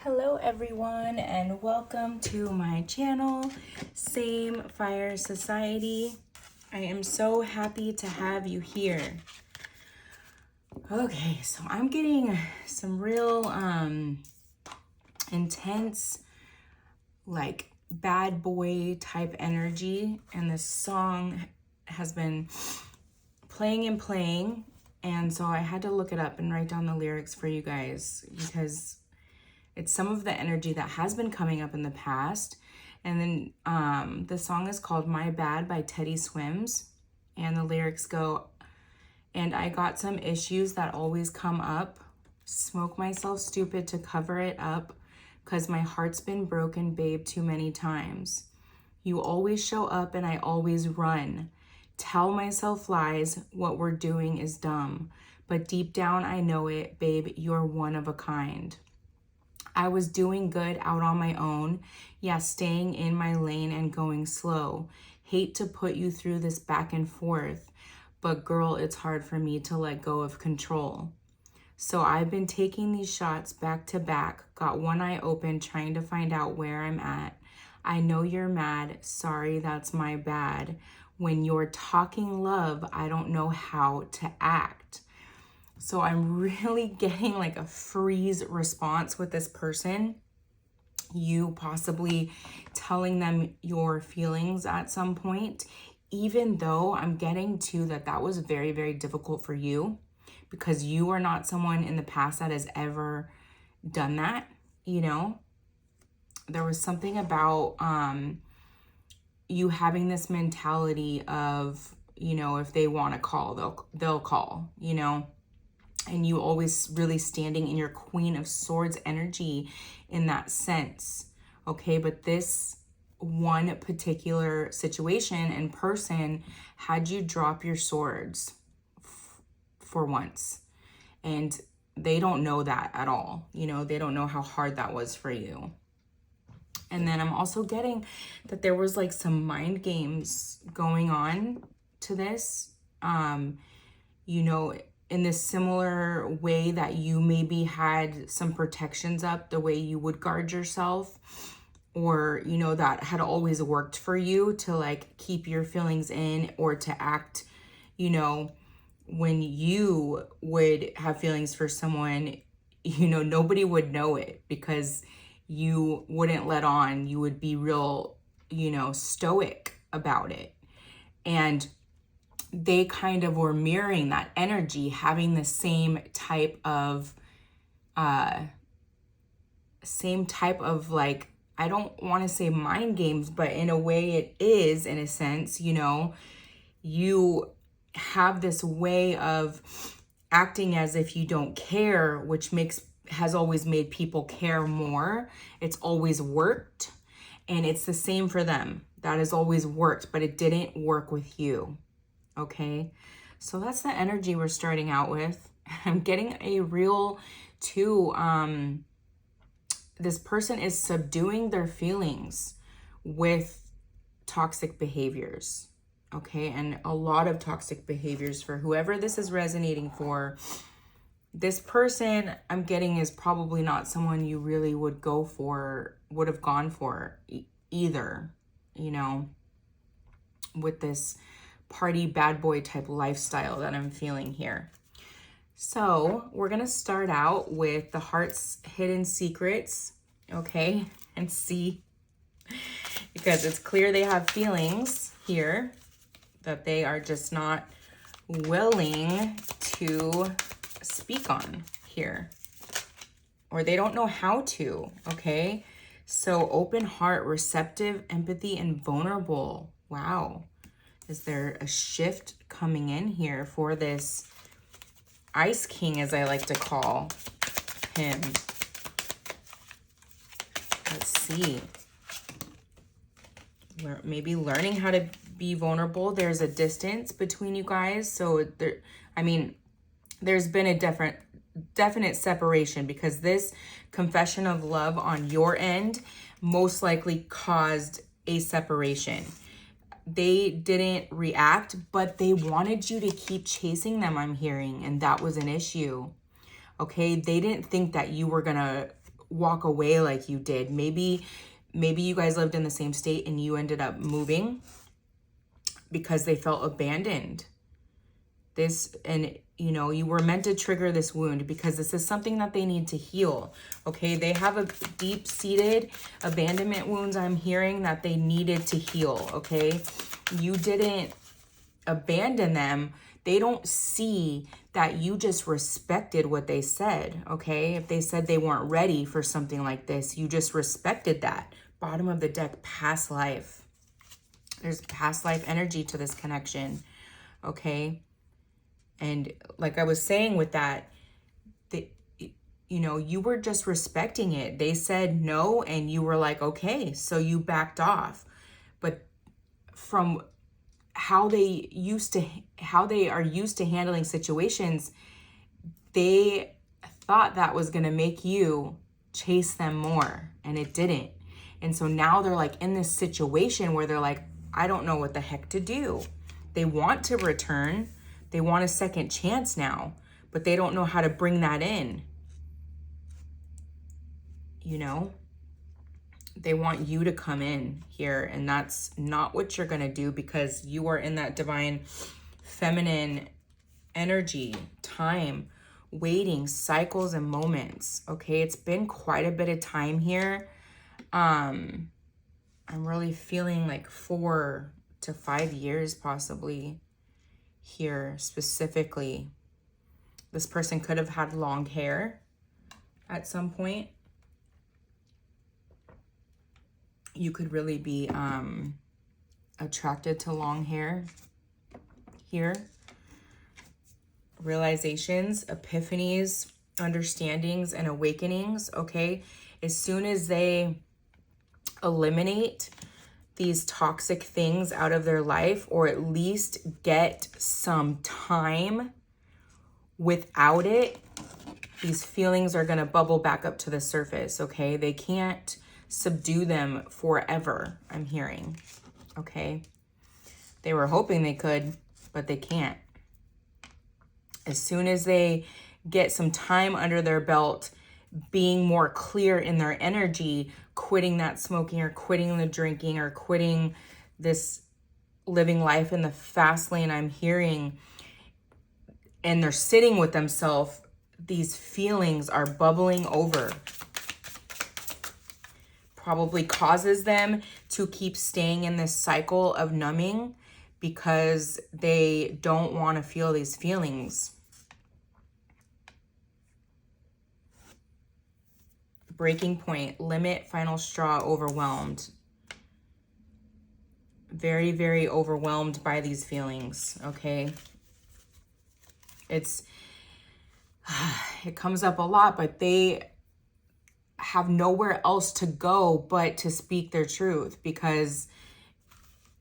Hello everyone and welcome to my channel, Same Fire Society. I am so happy to have you here. Okay, so I'm getting some real intense, like bad boy type energy, and this song has been playing and playing, and so I had to look it up and write down the lyrics for you guys because it's some of the energy that has been coming up in the past. And then the song is called My Bad by Teddy Swims. And the lyrics go, and I got some issues that always come up. Smoke myself stupid to cover it up. 'Cause my heart's been broken, babe, too many times. You always show up and I always run. Tell myself lies, what we're doing is dumb. But deep down I know it, babe, you're one of a kind. I was doing good out on my own. Yeah, staying in my lane and going slow. Hate to put you through this back and forth, but girl, it's hard for me to let go of control. So I've been taking these shots back to back, got one eye open trying to find out where I'm at. I know you're mad, sorry, that's my bad. When you're talking love, I don't know how to act. So I'm really getting like a freeze response with this person. You possibly telling them your feelings at some point, even though I'm getting to that was very, very difficult for you because you are not someone in the past that has ever done that, you know? There was something about you having this mentality of, you know, if they want to call, they'll call, you know? And you always really standing in your Queen of Swords energy in that sense, okay? But this one particular situation and person had you drop your swords for once. And they don't know that at all. You know, they don't know how hard that was for you. And then I'm also getting that there was like some mind games going on to this. You know, in this similar way that you maybe had some protections up, the way you would guard yourself, or, you know, that had always worked for you to like keep your feelings in or to act, you know, when you would have feelings for someone, you know, nobody would know it because you wouldn't let on. You would be real, you know, stoic about it. And they kind of were mirroring that energy, having the same type of like, I don't want to say mind games, but in a way it is, in a sense, you know, you have this way of acting as if you don't care, which has always made people care more. It's always worked. And it's the same for them. That has always worked, but it didn't work with you. Okay, so that's the energy we're starting out with. I'm getting a real this person is subduing their feelings with toxic behaviors. Okay, and a lot of toxic behaviors for whoever this is resonating for. This person I'm getting is probably not someone you really would have gone for either, you know, with this party bad boy type lifestyle that I'm feeling here. So we're going to start out with the heart's hidden secrets, okay? And see, because it's clear they have feelings here that they are just not willing to speak on here, or they don't know how to, okay? So open heart, receptive, empathy, and vulnerable. Wow. Is there a shift coming in here for this Ice King, as I like to call him? Let's see. We're maybe learning how to be vulnerable. There's a distance between you guys. So there's been a definite separation because this confession of love on your end most likely caused a separation. They didn't react, but they wanted you to keep chasing them, I'm hearing, and that was an issue. Okay, they didn't think that you were gonna walk away like you did. Maybe you guys lived in the same state and you ended up moving because they felt abandoned. You know, you were meant to trigger this wound because this is something that they need to heal. Okay, they have a deep-seated abandonment wounds I'm hearing that they needed to heal. Okay, you didn't abandon them. They don't see that you just respected what they said. Okay, if they said they weren't ready for something like this, you just respected that. Bottom of the deck, past life. There's past life energy to this connection. Okay. And like I was saying with that, you know, you were just respecting it. They said no, and you were like, okay, so you backed off. But from how they are used to handling situations, they thought that was going to make you chase them more, and it didn't. And so now they're like in this situation where they're like, I don't know what the heck to do. They want to return. They want a second chance now, but they don't know how to bring that in. You know, they want you to come in here, and that's not what you're going to do because you are in that divine feminine energy, time, waiting, cycles, and moments. Okay, it's been quite a bit of time here. I'm really feeling like 4 to 5 years possibly here specifically. This person could have had long hair at some point. You could really be attracted to long hair here. Realizations, epiphanies, understandings, and awakenings, okay? As soon as they eliminate these toxic things out of their life, or at least get some time without it, these feelings are going to bubble back up to the surface, okay? They can't subdue them forever, I'm hearing, okay? They were hoping they could, but they can't. As soon as they get some time under their belt, being more clear in their energy, quitting that smoking or quitting the drinking or quitting this living life in the fast lane, I'm hearing, and they're sitting with themselves, these feelings are bubbling over. Probably causes them to keep staying in this cycle of numbing because they don't want to feel these feelings. Breaking point, limit, final straw, overwhelmed. Very, very overwhelmed by these feelings, okay? It comes up a lot, but they have nowhere else to go but to speak their truth because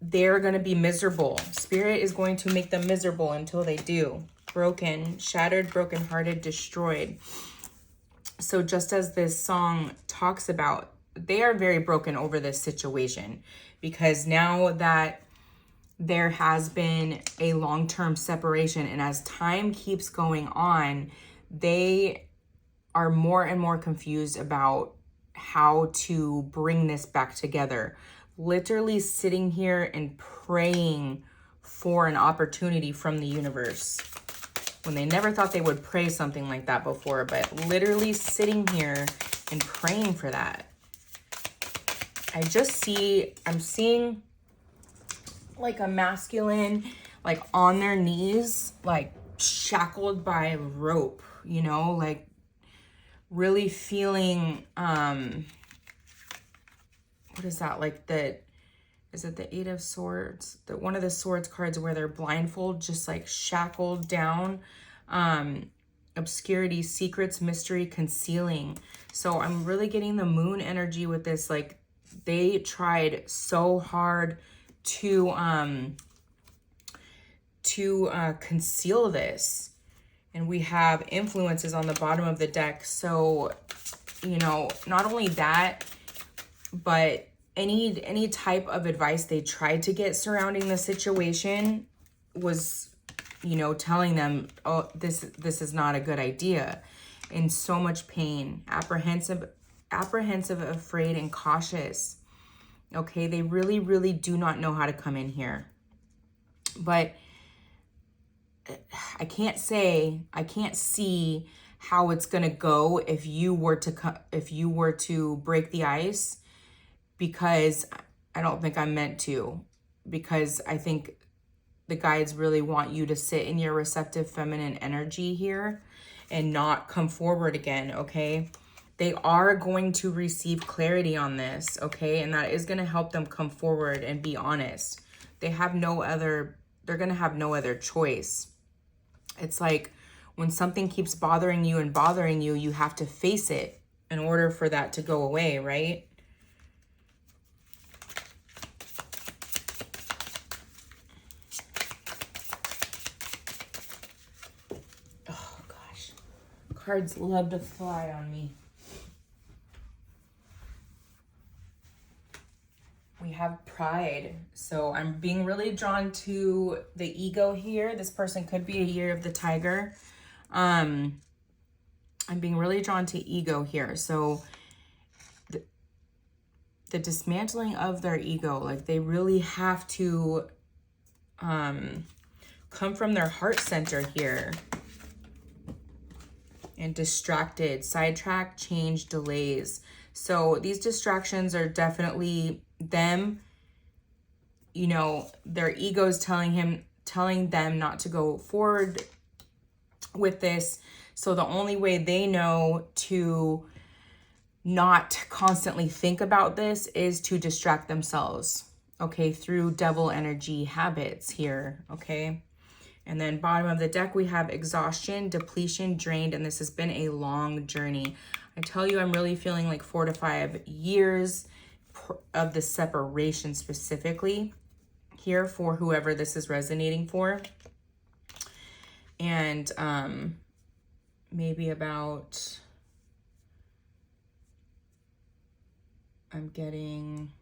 they're going to be miserable. Spirit is going to make them miserable until they do. Broken, shattered, brokenhearted, destroyed. So just as this song talks about, they are very broken over this situation because now that there has been a long-term separation, and as time keeps going on, they are more and more confused about how to bring this back together. Literally sitting here and praying for an opportunity from the universe when they never thought they would pray something like that before, but literally sitting here and praying for that. I'm seeing like a masculine, like on their knees, like shackled by rope, you know, like really feeling, what is that? Like is it the 8 of Swords? One of the Swords cards where they're blindfold, just like shackled down. Obscurity, secrets, mystery, concealing. So I'm really getting the moon energy with this. Like they tried so hard to conceal this. And we have influences on the bottom of the deck. So, you know, not only that, but any type of advice they tried to get surrounding the situation was, you know, telling them, oh, this is not a good idea. In so much pain, apprehensive apprehensive, afraid, and cautious. Okay, they really, really do not know how to come in here. But I can't see how it's gonna go if you were to break the ice, because I don't think I'm meant to, because I think the guides really want you to sit in your receptive feminine energy here and not come forward again, okay? They are going to receive clarity on this, okay? And that is going to help them come forward and be honest. They're going to have no other choice. It's like when something keeps bothering you, you have to face it in order for that to go away, right? Oh gosh, cards love to fly on me. We have pride. So I'm being really drawn to the ego here. This person could be a year of the tiger. I'm being really drawn to ego here. So the dismantling of their ego, like they really have to come from their heart center here. And distracted, sidetrack, change, delays. So these distractions are definitely them, you know, their ego's telling them not to go forward with this. So the only way they know to not constantly think about this is to distract themselves, okay, through devil energy habits here, okay? And then bottom of the deck, we have exhaustion, depletion, drained, and this has been a long journey. I tell you, I'm really feeling like 4 to 5 years of the separation specifically here for whoever this is resonating for. And maybe about, I'm getting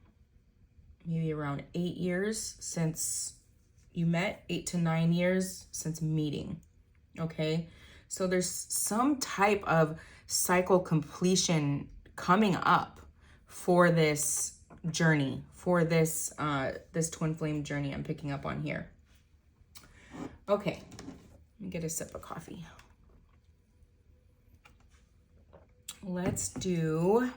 maybe around 8 years since you met, 8 to 9 years since meeting, okay? So there's some type of cycle completion coming up for this journey, for this this twin flame journey I'm picking up on here. Okay, let me get a sip of coffee. Let's do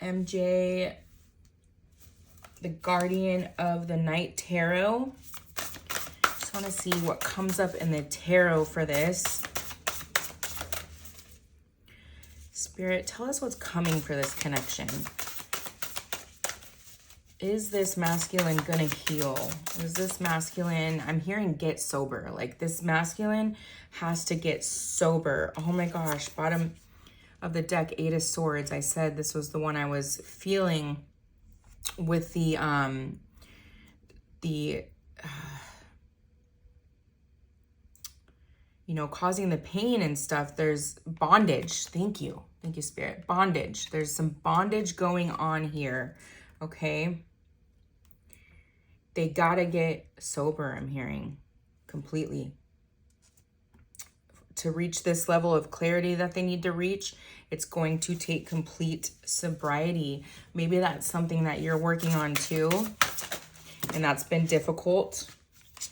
MJ, the Guardian of the Night Tarot. Just want to see what comes up in the tarot for this. Spirit, tell us what's coming for this connection. Is this masculine gonna heal? Is this masculine, I'm hearing get sober. Like this masculine has to get sober. Oh my gosh, bottom of the deck, 8 of Swords. I said this was the one I was feeling with the you know, causing the pain and stuff. There's bondage. Thank you, Spirit. Bondage. There's some bondage going on here, okay? They gotta get sober, I'm hearing, completely. To reach this level of clarity that they need to reach, it's going to take complete sobriety. Maybe that's something that you're working on too, and that's been difficult,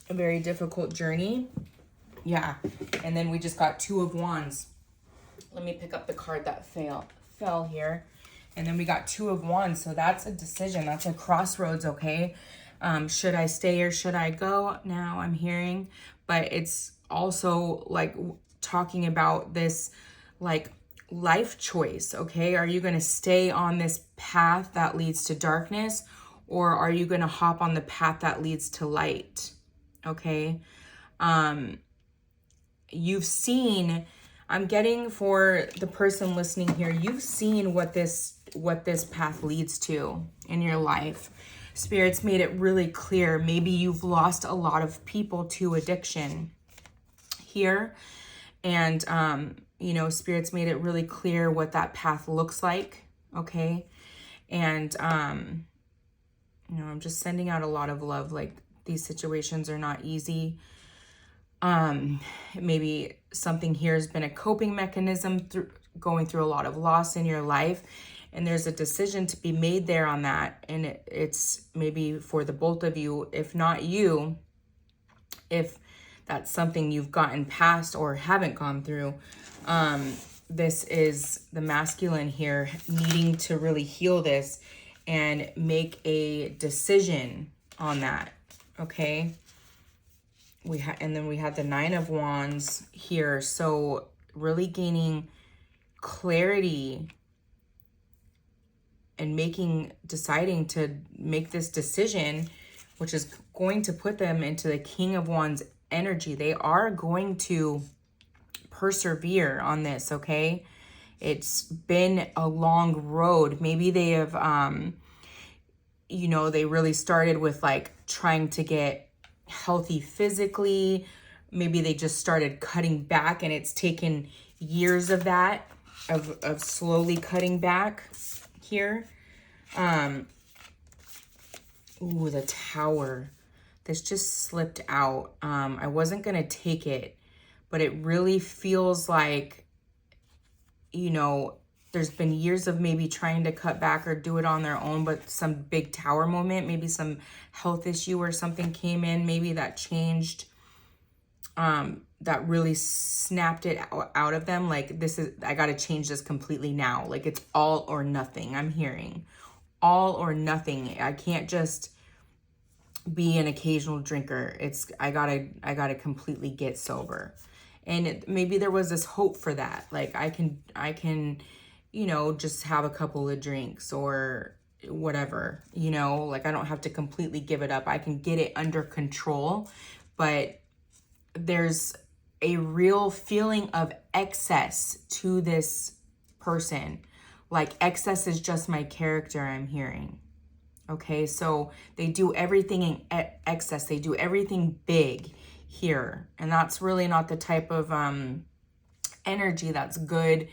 a very difficult journey. Yeah, and then we just got 2 of Wands. Let me pick up the card that fell here. And then we got 2 of Wands, so that's a decision. That's a crossroads, okay? Should I stay or should I go now, I'm hearing. But it's also like talking about this like life choice, okay? Are you going to stay on this path that leads to darkness, or are you going to hop on the path that leads to light, okay? You've seen, I'm getting for the person listening here, you've seen what this path leads to in your life. Spirit's made it really clear. Maybe you've lost a lot of people to addiction here. And, you know, Spirit's made it really clear what that path looks like, okay? And, you know, I'm just sending out a lot of love. Like, these situations are not easy. Maybe something here has been a coping mechanism through going through a lot of loss in your life, and there's a decision to be made there on that. And it's maybe for the both of you, if not you, if that's something you've gotten past or haven't gone through. This is the masculine here needing to really heal this and make a decision on that. Okay. And then we had the 9 of Wands here. So really gaining clarity and deciding to make this decision, which is going to put them into the King of Wands energy. They are going to persevere on this, okay? It's been a long road. Maybe they have, they really started with like trying to get healthy physically. Maybe they just started cutting back, and it's taken years of that, of slowly cutting back here. Ooh, the Tower. This just slipped out. I wasn't going to take it, but it really feels like, there's been years of maybe trying to cut back or do it on their own, but some big Tower moment, maybe some health issue or something came in, maybe that changed, that really snapped it out of them. Like, I got to change this completely now. Like, it's all or nothing. I'm hearing all or nothing. I can't just be an occasional drinker. I gotta completely get sober. And maybe there was this hope for that. Like, I can, just have a couple of drinks or whatever, like I don't have to completely give it up. I can get it under control, but there's a real feeling of excess to this person. Like, excess is just my character, I'm hearing. Okay, so they do everything in excess. They do everything big here. And that's really not the type of energy that's good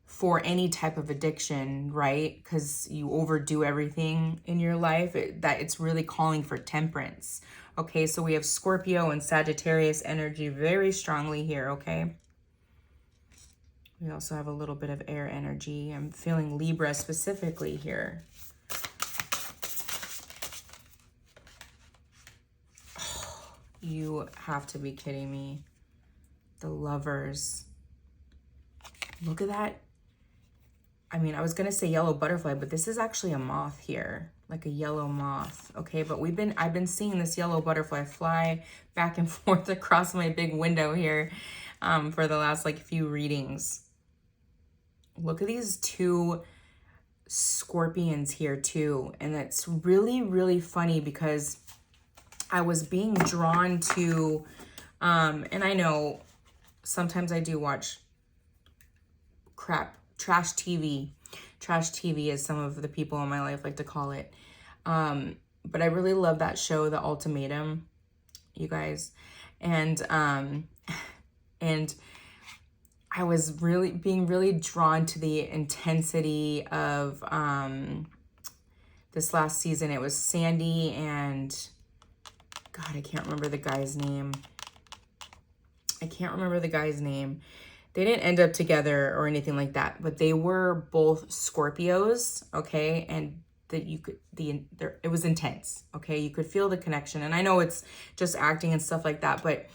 for any type of addiction, right? Because you overdo everything in your life. It's really calling for temperance. Okay, so we have Scorpio and Sagittarius energy very strongly here, okay? We also have a little bit of air energy. I'm feeling Libra specifically here. You have to be kidding me. The Lovers. Look at that. I mean, I was going to say yellow butterfly, but this is actually a moth here. Like a yellow moth. Okay, but I've been seeing this yellow butterfly fly back and forth across my big window here for the last few readings. Look at these 2 scorpions here too. And it's really, really funny because I was being drawn to, and I know sometimes I do watch trash TV. Trash TV, as some of the people in my life like to call it. But I really love that show, The Ultimatum, you guys. And I was being really drawn to the intensity of this last season. It was Sandy and... God, I can't remember the guy's name. They didn't end up together or anything like that, but they were both Scorpios, okay? And it was intense, okay? You could feel the connection. And I know it's just acting and stuff like that, but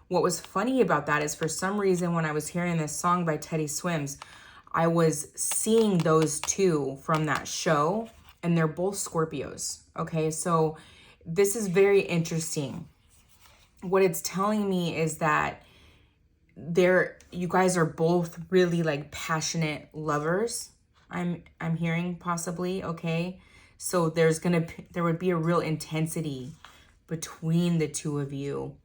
what was funny about that is for some reason when I was hearing this song by Teddy Swims, I was seeing those 2 from that show, and they're both Scorpios, okay? So this is very interesting. What it's telling me is that you guys are both really passionate lovers. I'm hearing possibly, okay? So there would be a real intensity between the 2 of you.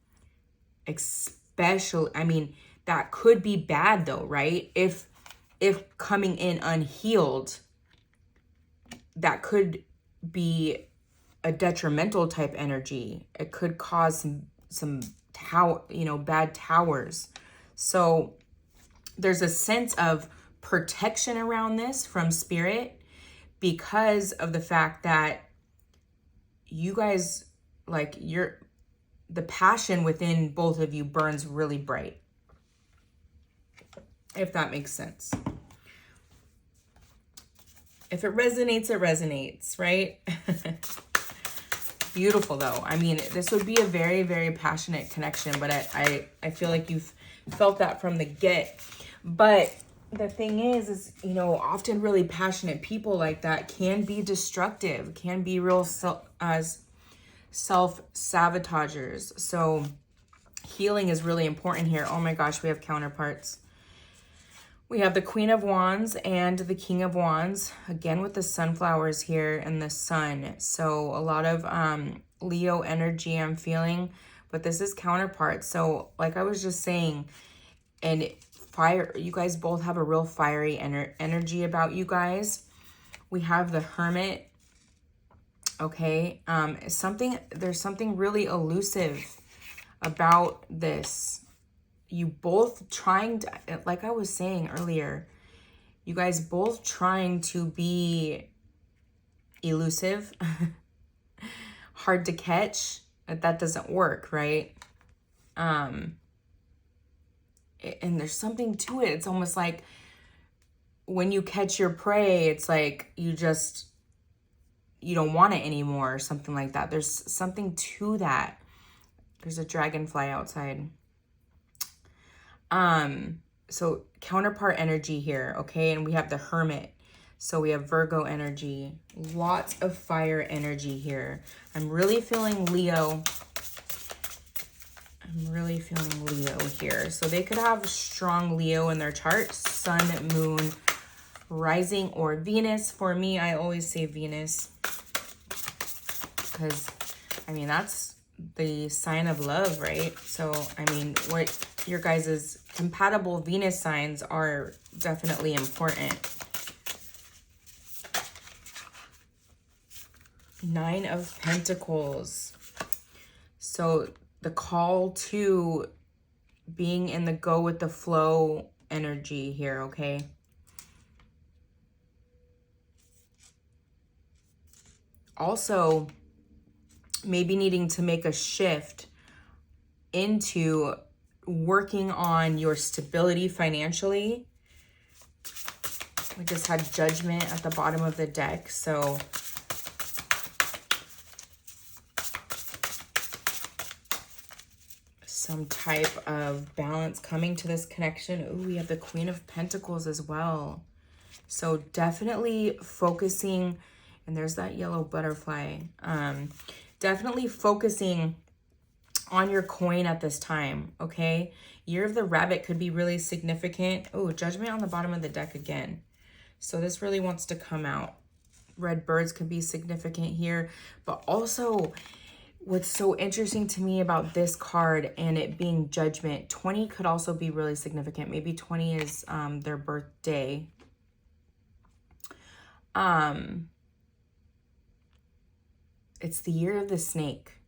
Especially, I mean, that could be bad though, right? If coming in unhealed, that could be a detrimental type energy. It could cause some bad towers. So there's a sense of protection around this from spirit because of the fact that you guys, the passion within both of you burns really bright, if that makes sense. If it resonates, right? Beautiful though. I mean, this would be a very, very passionate connection, but I feel like you've felt that from the get. But the thing is, you know, often really passionate people like that can be destructive, can be real self-sabotagers. So healing is really important here. Oh my gosh, we have counterparts. We have the Queen of Wands and the King of Wands, again with the sunflowers here and the sun. So a lot of Leo energy I'm feeling, but this is counterpart. So like I was just saying, and fire, you guys both have a real fiery energy about you guys. We have the Hermit, okay? There's something really elusive about this. You both trying to, like I was saying earlier, you guys both trying to be elusive, hard to catch. That doesn't work, right? And there's something to it. It's almost like when you catch your prey, it's like you don't want it anymore or something like that. There's something to that. There's a dragonfly outside. So counterpart energy here, okay? And we have the Hermit. So we have Virgo energy, lots of fire energy here. I'm really feeling Leo. I'm really feeling Leo here. So they could have strong Leo in their chart, sun, moon, rising, or Venus. For me, I always say Venus because, I mean, that's the sign of love, right? So, I mean, what your guys' compatible Venus signs are definitely important. Nine of Pentacles. So the call to being in the go with the flow energy here, okay? Also, maybe needing to make a shift into working on your stability financially. We just had Judgment at the bottom of the deck, so some type of balance coming to this connection. Ooh, we have the Queen of Pentacles as well. So definitely focusing, and there's that yellow butterfly. Definitely focusing on your coin at this time, okay? Year of the Rabbit could be really significant. Oh, Judgment on the bottom of the deck again. So this really wants to come out. Red birds could be significant here, but also what's so interesting to me about this card and it being Judgment, 20 could also be really significant. Maybe 20 is their birthday. It's the year of the snake.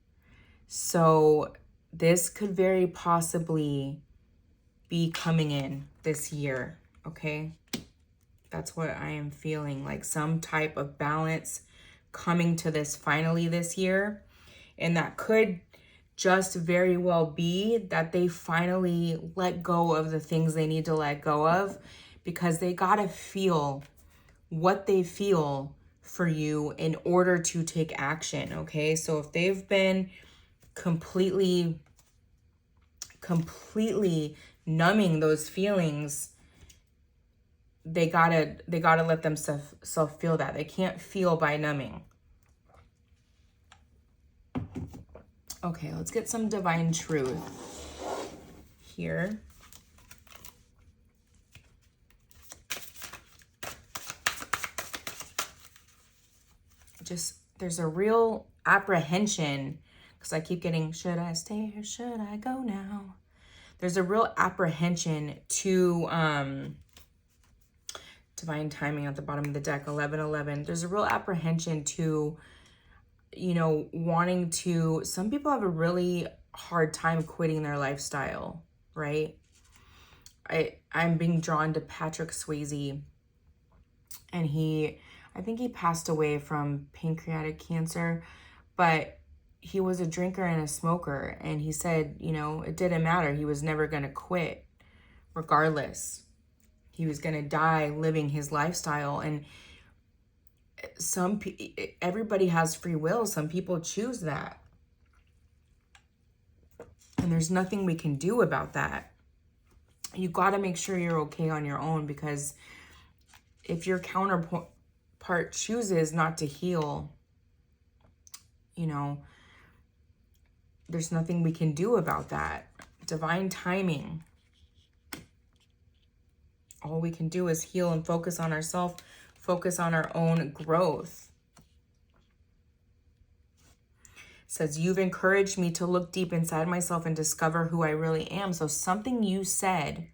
So this could very possibly be coming in this year, okay? That's what I am feeling, like some type of balance coming to this finally this year. And that could just very well be that they finally let go of the things they need to let go of because they gotta feel what they feel for you in order to take action, okay? So if they've been completely numbing those feelings, they gotta let themselves feel that. They can't feel by numbing. Okay, let's get some divine truth here. Just, there's a real apprehension because I keep getting, should I stay or should I go now? There's a real apprehension to divine timing at the bottom of the deck, 1111. There's a real apprehension to, you know, wanting to, some people have a really hard time quitting their lifestyle, right? I'm being drawn to Patrick Swayze, and I think he passed away from pancreatic cancer, but he was a drinker and a smoker, and he said, you know, it didn't matter. He was never going to quit regardless. He was going to die living his lifestyle. And everybody has free will. Some people choose that. And there's nothing we can do about that. You got to make sure you're okay on your own, because if your counterpart chooses not to heal, you know, there's nothing we can do about that. Divine timing. All we can do is heal and focus on ourselves, focus on our own growth. It says, you've encouraged me to look deep inside myself and discover who I really am. So something you said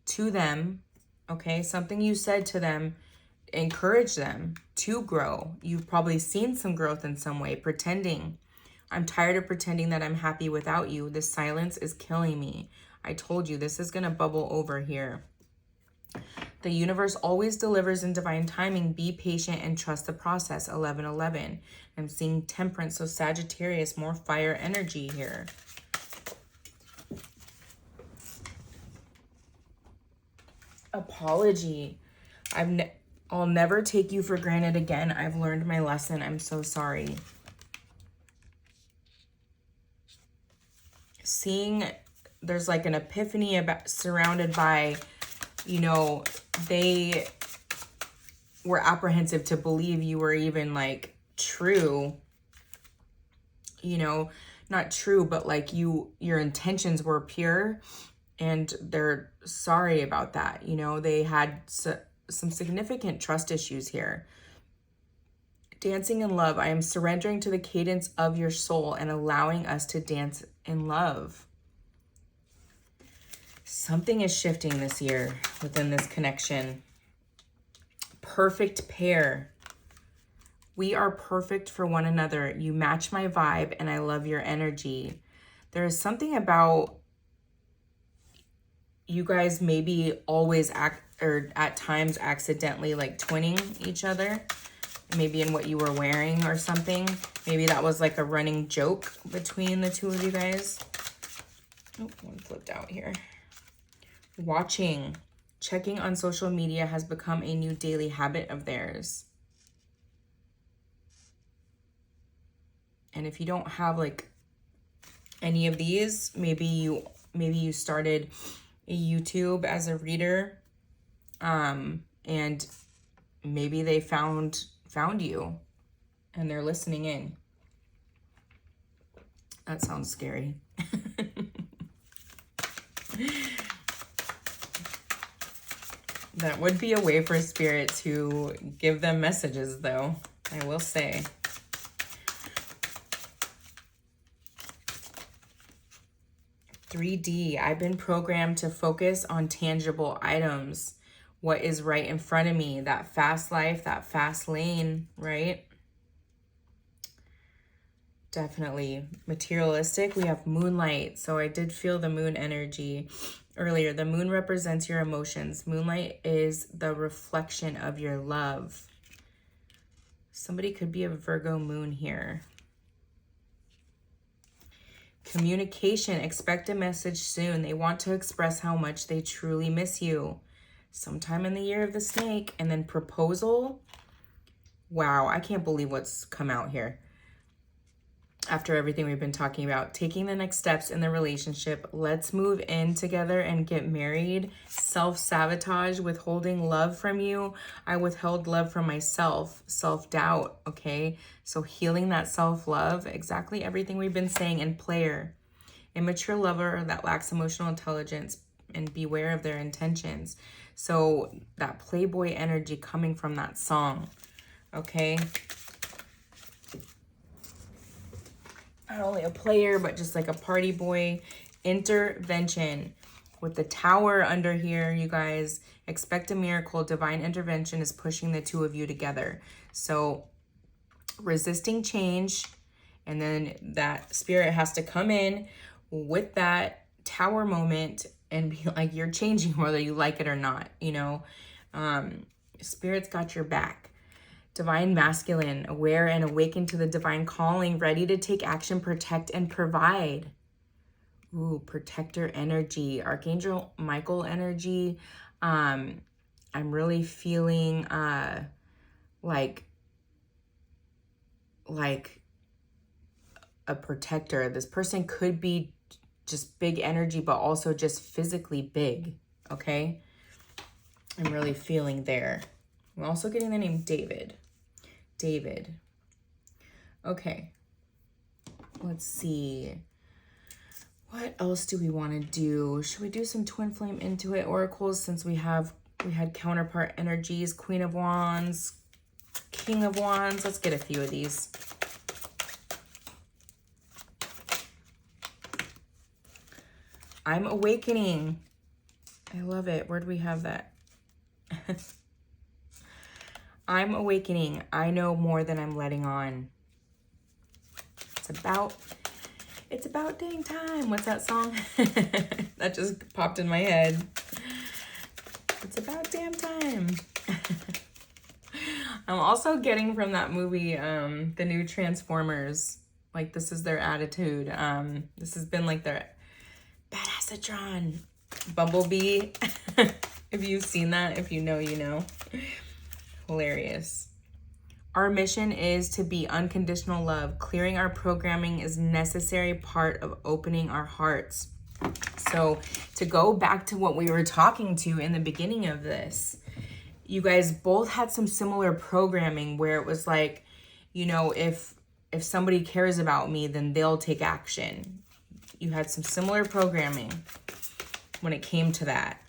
to them, okay, something you said to them, encourage them to grow. You've probably seen some growth in some way, pretending. I'm tired of pretending that I'm happy without you. This silence is killing me. I told you this is going to bubble over here. The universe always delivers in divine timing. Be patient and trust the process. 11:11. I'm seeing temperance. So Sagittarius, more fire energy here. Apology. I'll never take you for granted again. I've learned my lesson. I'm so sorry. Seeing there's like an epiphany about surrounded by, you know, they were apprehensive to believe you were even like true, you know, not true, but like your intentions were pure, and they're sorry about that. You know, they had some significant trust issues here. Dancing in love. I am surrendering to the cadence of your soul and allowing us to dance in love. Something is shifting this year within this connection. Perfect pair. We are perfect for one another. You match my vibe and I love your energy. There is something about you guys maybe always or at times accidentally like twinning each other. Maybe in what you were wearing or something. Maybe that was like a running joke between the two of you guys. Oh, one flipped out here. Watching. Checking on social media has become a new daily habit of theirs. And if you don't have like any of these, maybe you started a YouTube as a reader, and maybe they found you and they're listening in. That sounds scary. That would be a way for spirit to give them messages, though, I will say. "3D, I've been programmed to focus on tangible items. What is right in front of me, that fast life, that fast lane, right? Definitely materialistic. We have moonlight. So I did feel the moon energy earlier. The moon represents your emotions. Moonlight is the reflection of your love. Somebody could be a Virgo moon here. Communication, expect a message soon. They want to express how much they truly miss you. Sometime in the year of the snake. And then proposal. Wow, I can't believe what's come out here. After everything we've been talking about, taking the next steps in the relationship. Let's move in together and get married. Self-sabotage, withholding love from you. I withheld love from myself. Self-doubt, okay? So healing that self-love, exactly everything we've been saying. And player, immature lover that lacks emotional intelligence, and beware of their intentions. So that playboy energy coming from that song, okay? Not only a player, but just like a party boy. Intervention. With the tower under here, you guys, expect a miracle. Divine intervention is pushing the two of you together. So resisting change, and then that spirit has to come in with that tower moment and be like, you're changing whether you like it or not, you know. Spirit's got your back. Divine masculine, aware and awakened to the divine calling, ready to take action, protect, and provide. Ooh, protector energy, Archangel Michael energy. I'm really feeling like a protector. This person could be just big energy, but also just physically big, okay? I'm really feeling there. I'm also getting the name David. David. Okay. Let's see. What else do we want to do? Should we do some twin flame intuit oracles since we had counterpart energies, Queen of Wands, King of Wands. Let's get a few of these. I'm awakening. I love it. Where do we have that? I'm awakening. I know more than I'm letting on. It's about dang time. What's that song? That just popped in my head. It's about damn time. I'm also getting from that movie, the new Transformers. Like, this is their attitude. This has been like their badassatron. Bumblebee. If you've seen that, if you know, you know. Hilarious. Our mission is to be unconditional love. Clearing our programming is a necessary part of opening our hearts. So to go back to what we were talking to in the beginning of this, you guys both had some similar programming where it was like, you know, if somebody cares about me, then they'll take action. You had some similar programming when it came to that.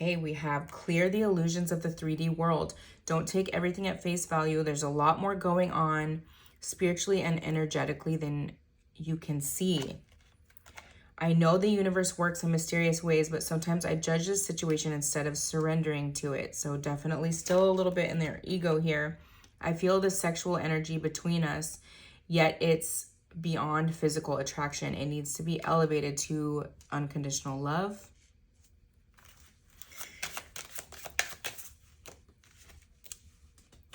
Okay, we have clear the illusions of the 3D world. Don't take everything at face value. There's a lot more going on spiritually and energetically than you can see. I know the universe works in mysterious ways, but sometimes I judge the situation instead of surrendering to it. So definitely still a little bit in their ego here. I feel the sexual energy between us, yet it's beyond physical attraction. It needs to be elevated to unconditional love.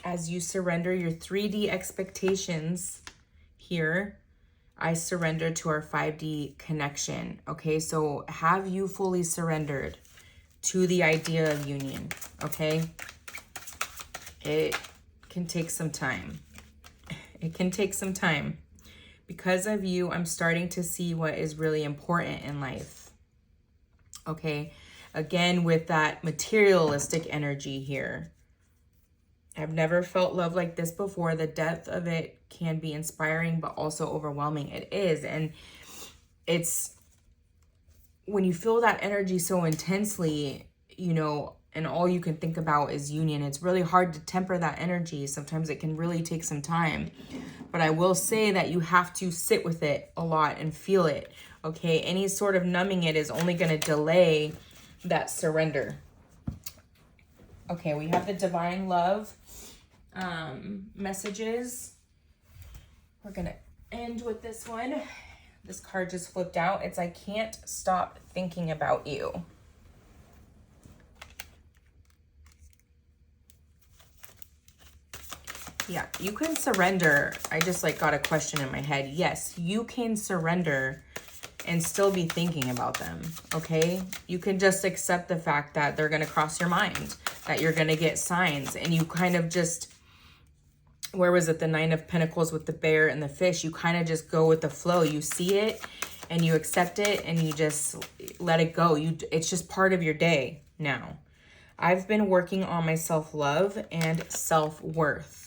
As you surrender your 3D expectations here, I surrender to our 5D connection. Okay, so have you fully surrendered to the idea of union? Okay, it can take some time. It can take some time. Because of you, I'm starting to see what is really important in life. Okay, again, with that materialistic energy here. I've never felt love like this before. The depth of it can be inspiring, but also overwhelming. It is. And it's when you feel that energy so intensely, you know, and all you can think about is union, it's really hard to temper that energy. Sometimes it can really take some time. But I will say that you have to sit with it a lot and feel it. Okay, any sort of numbing it is only going to delay that surrender. Okay, we have the divine love messages. We're gonna end with this one. This card just flipped out. It's I can't stop thinking about you. Yeah, you can surrender. I just got a question in my head. Yes, you can surrender and still be thinking about them, okay? You can just accept the fact that they're gonna cross your mind, that you're gonna get signs, and you kind of just, where was it, the 9 of Pentacles with the bear and the fish, you kind of just go with the flow. You see it and you accept it and you just let it go. It's just part of your day now. I've been working on my self-love and self-worth.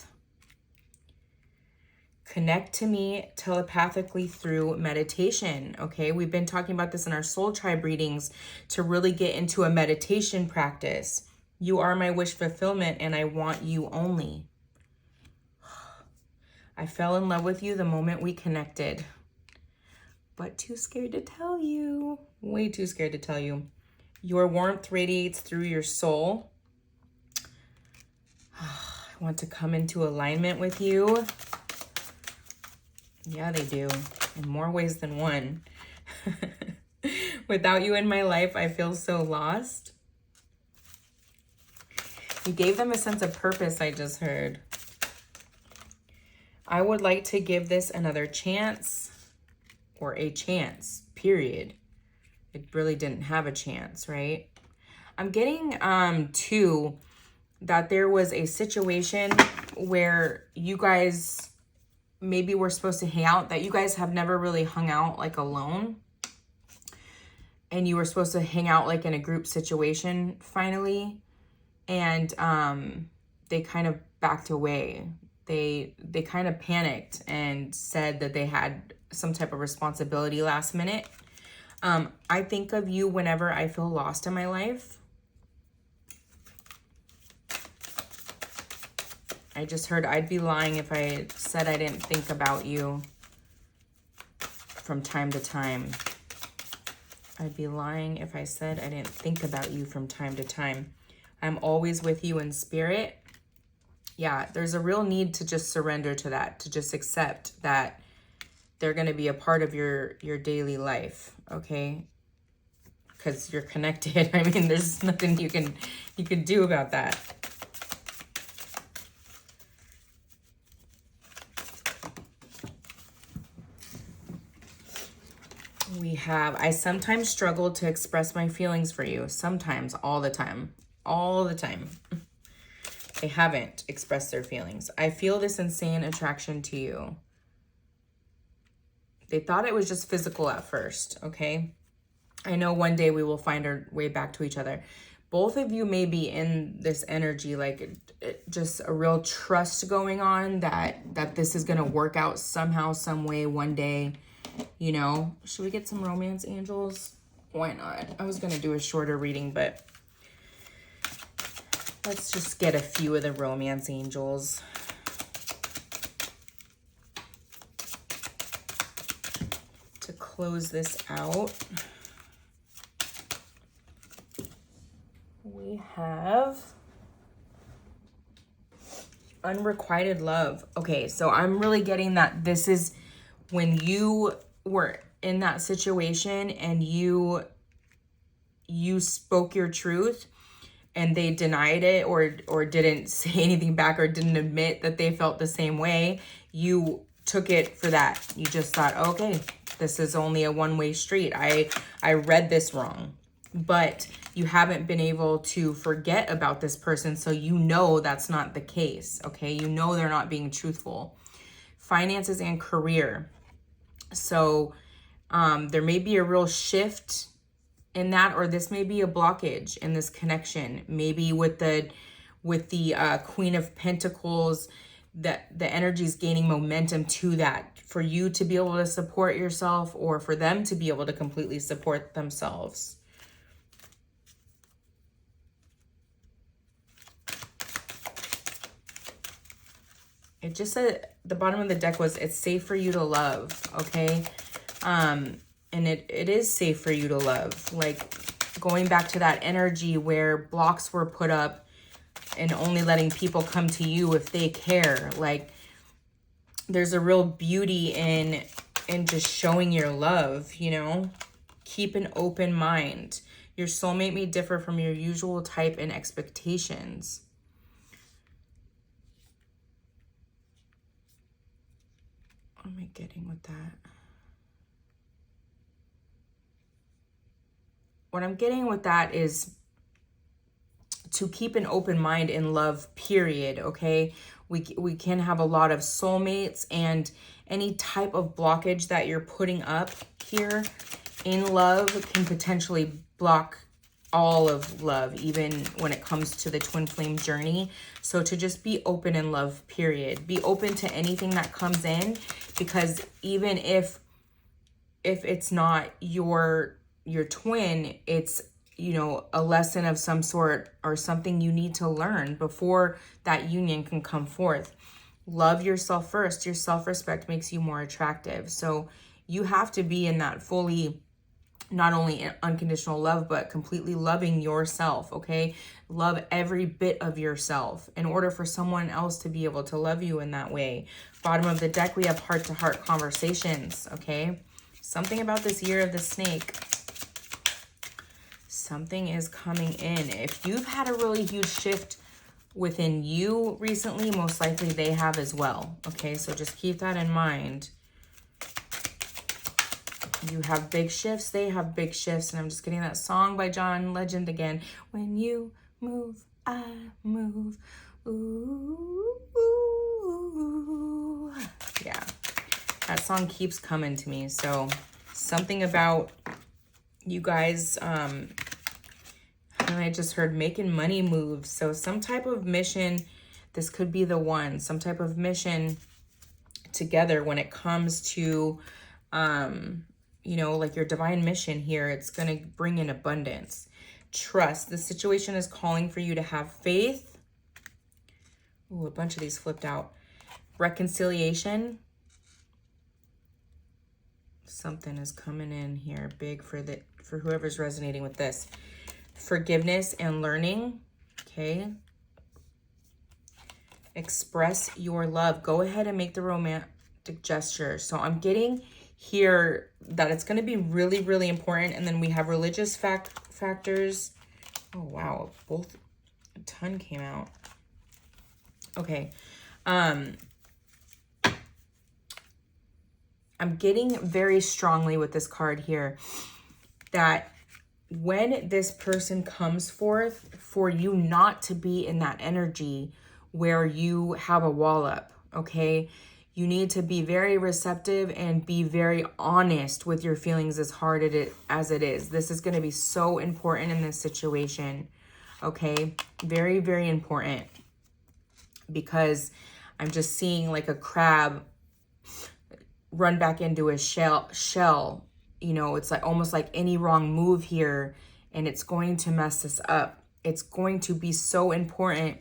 Connect to me telepathically through meditation, okay? We've been talking about this in our soul tribe readings to really get into a meditation practice. You are my wish fulfillment and I want you only. I fell in love with you the moment we connected, but too scared to tell you. Way too scared to tell you. Your warmth radiates through your soul. I want to come into alignment with you. Yeah, they do. In more ways than one. Without you in my life, I feel so lost. You gave them a sense of purpose, I just heard. I would like to give this another chance, or a chance, period. It really didn't have a chance, right? I'm getting too that there was a situation where you guys maybe were supposed to hang out, that you guys have never really hung out like alone. And you were supposed to hang out like in a group situation finally. And they kind of backed away. They kind of panicked and said that they had some type of responsibility last minute. I think of you whenever I feel lost in my life. I just heard I'd be lying if I said I didn't think about you from time to time. I'd be lying if I said I didn't think about you from time to time. I'm always with you in spirit. Yeah, there's a real need to just surrender to that, to just accept that they're going to be a part of your daily life, okay? Because you're connected. I mean, there's nothing you can do about that. We have, I sometimes struggle to express my feelings for you. Sometimes, all the time. All the time. They haven't expressed their feelings. I feel this insane attraction to you. They thought it was just physical at first, okay? I know one day we will find our way back to each other. Both of you may be in this energy, like just a real trust going on that this is going to work out somehow, some way, one day. You know, should we get some romance angels? Why not? I was going to do a shorter reading, but let's just get a few of the romance angels. To close this out, we have unrequited love. Okay, so I'm really getting that this is when you were in that situation and you spoke your truth and they denied it or didn't say anything back or didn't admit that they felt the same way, you took it for that. You just thought, okay, this is only a one-way street. I read this wrong. But you haven't been able to forget about this person, so you know that's not the case, okay? You know they're not being truthful. Finances and career. So there may be a real shift in that, or this may be a blockage in this connection. Maybe with the Queen of Pentacles, that the energy is gaining momentum to that, for you to be able to support yourself or for them to be able to completely support themselves. It just said, the bottom of the deck was, it's safe for you to love, okay? And it is safe for you to love. Like, going back to that energy where blocks were put up and only letting people come to you if they care. Like, there's a real beauty in just showing your love, you know? Keep an open mind. Your soulmate may differ from your usual type and expectations. What am I getting with that? What I'm getting with that is to keep an open mind in love, period, okay? We can have a lot of soulmates, and any type of blockage that you're putting up here in love can potentially block all of love, even when it comes to the twin flame journey. So to just be open in love, period. Be open to anything that comes in, because even if it's not your twin, it's, you know, a lesson of some sort or something you need to learn before that union can come forth. Love yourself first. Your self-respect makes you more attractive. So you have to be in that fully, not only unconditional love, but completely loving yourself, okay? Love every bit of yourself in order for someone else to be able to love you in that way. Bottom of the deck, we have heart-to-heart conversations, okay? Something about this year of the snake. Something is coming in. If you've had a really huge shift within you recently, most likely they have as well. Okay, so just keep that in mind. You have big shifts, they have big shifts. And I'm just getting that song by John Legend again. When you move, I move. Ooh, ooh. Yeah, that song keeps coming to me. So something about you guys, and I just heard making money moves. So some type of mission, this could be the one, some type of mission together when it comes to, you know, like your divine mission here. It's going to bring in abundance. Trust. The situation is calling for you to have faith. Ooh, a bunch of these flipped out. Reconciliation. Something is coming in here big for whoever's resonating with this. Forgiveness and learning. Okay. Express your love. Go ahead and make the romantic gesture. So I'm getting here that it's going to be really, really important. And then we have religious factors. Oh, wow. Both, a ton came out. Okay. I'm getting very strongly with this card here that when this person comes forth, for you not to be in that energy where you have a wall up, okay? You need to be very receptive and be very honest with your feelings as hard as it is. This is going to be so important in this situation, okay? Very, very important, because I'm just seeing like a crab run back into a shell. You know, it's like almost like any wrong move here, and it's going to mess this up. It's going to be so important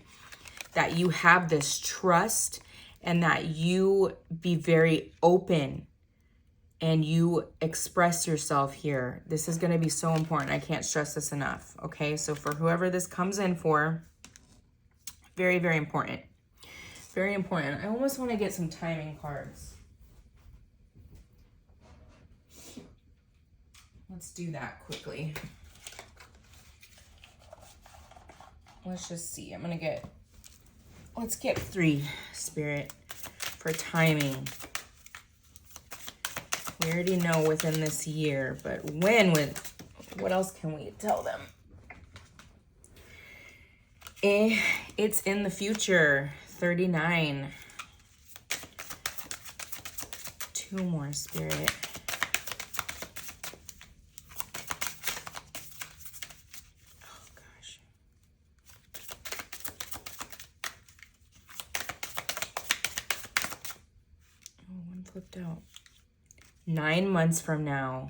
that you have this trust and that you be very open and you express yourself here. This is going to be so important. I can't stress this enough. Okay, so for whoever this comes in for, very, very important. Very important. I almost want to get some timing cards. Let's do that quickly. Let's just see. Let's get 3, Spirit, for timing. We already know within this year, but what else can we tell them? It's in the future. 39. 2 more, Spirit. Flipped out. 9 months from now.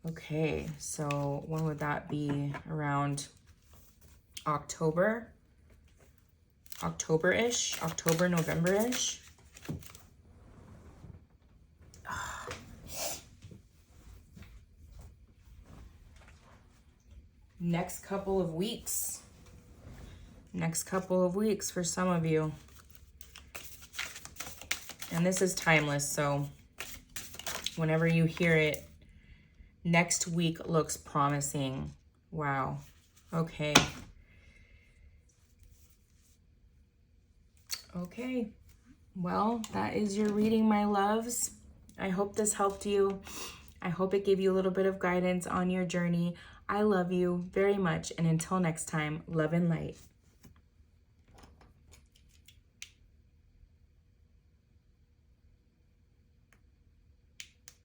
Okay, so when would that be? Around October? October-ish? October, November-ish? Next couple of weeks. Next couple of weeks for some of you. And this is timeless, so whenever you hear it, next week looks promising. Wow. Okay. Okay. Well, that is your reading, my loves. I hope this helped you. I hope it gave you a little bit of guidance on your journey. I love you very much. And until next time, love and light.